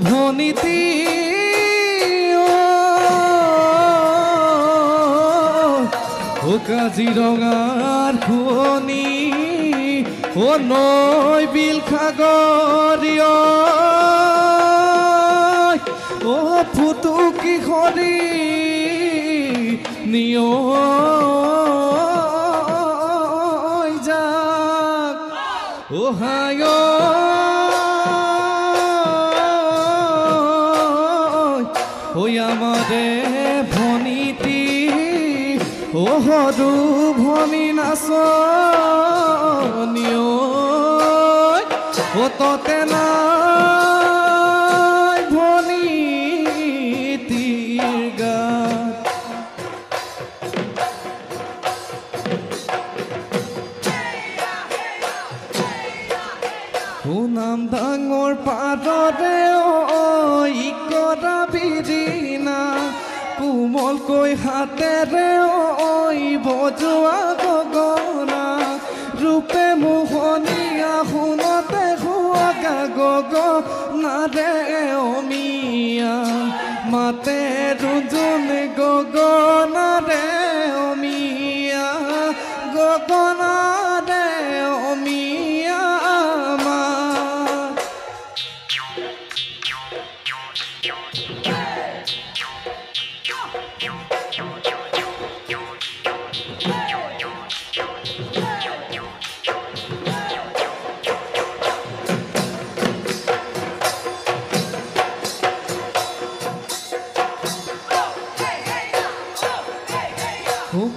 ভনীতি ও কাজিৰঙাৰ খুৱনি ও নৈ বিল সাগৰীয় ও ফুটুকি খৰি নিয় যাক ও হায় ওই আমাৰে ভনীতি ও সৰু ভনী নাচনীয় ও ততে নাই ভনীতিৰ গাত সুনাম ডাঙৰ পাৰৰে ইকৰা বিৰিণা কোমলকৈ হাতেৰে বজোৱা গগনা ৰূপে মোহনীয়া সোণতে শুৱগা গগনাৰে অমিয়া মাতে ৰুজুন গগনাৰে অমিয়া গগনাৰে অমিয়া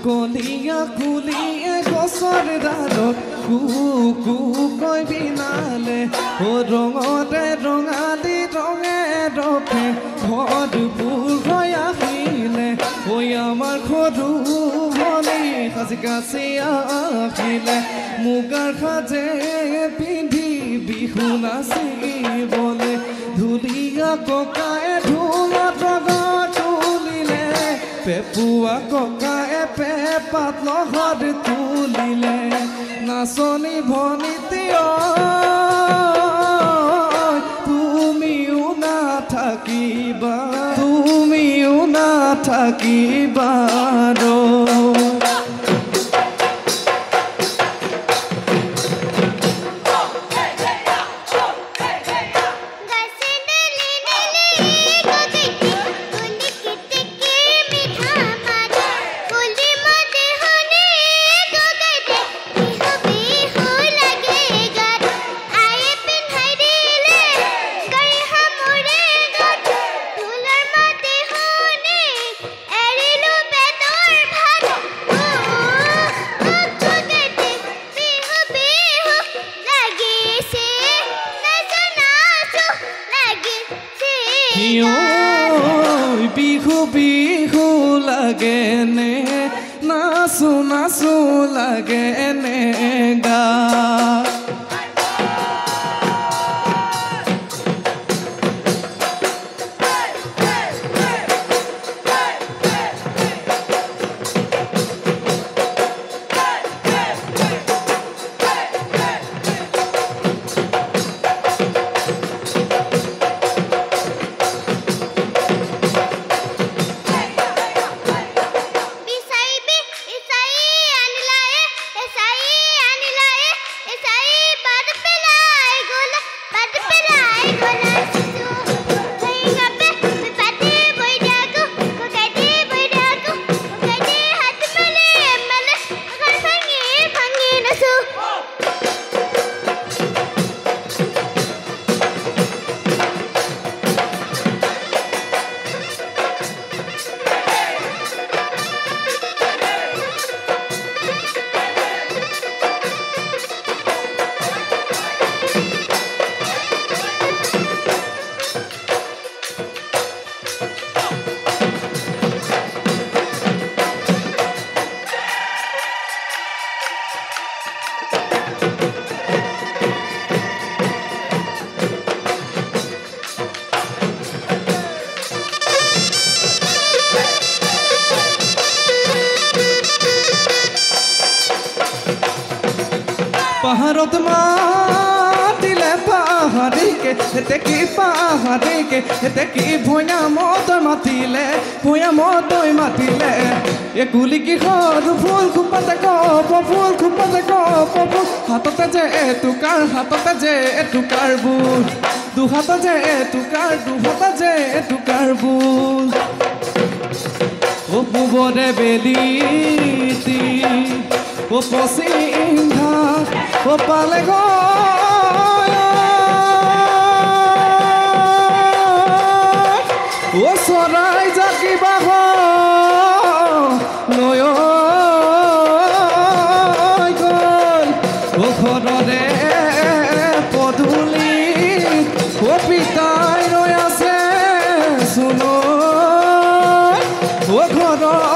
কলিয়া কুলিয়ে গছৰ ডালত কু কৈ বিনালে ও ৰঙতে ৰঙালী ৰঙে ৰফে ভৰপূৰ হৈ আহিলে ঐ আমাৰ সৰু ভনী সাজি কাচি আহিলে মুগাৰ সাজে পিন্ধি বিহু নাচিবলে ধুলীয়া ককায়ে ঢোলত ৰগৰ তুলিলে পেপুৱা ককায়ে পেপাত লহৰ তুলিলে নাচনী ভনীতি তুমিও নাথাকিবা তুমিও নাথাকিবা বিহু বিহু লাগেনে নাচো নাচো লাগেনে গা পাহাৰত মাতিলে পাহাড়িকে এতে কি পাহাড়িকে এতে কি ভূঞা মতই মাতিলে ভূঞা মতই মাতিলে এ গুলি কি সৰু ফুল খোপাতে কপ ফুল খোপাতে কপ ফুল হাততে যে এটুকাৰ হাততে যে এটুকাৰ বুল দুহাতে যে এটুকাৰ দুহাতে যে এটুকাৰ বুল ও পূবৰে বেলিতি ও পশ্চিম ঘাট ও পালে ও চৰাই জাকি বাহ নয় গ'ল ও ঘৰৰে পদূলি ও পিতাই ৰৈ আছে চুন ও ঘৰৰ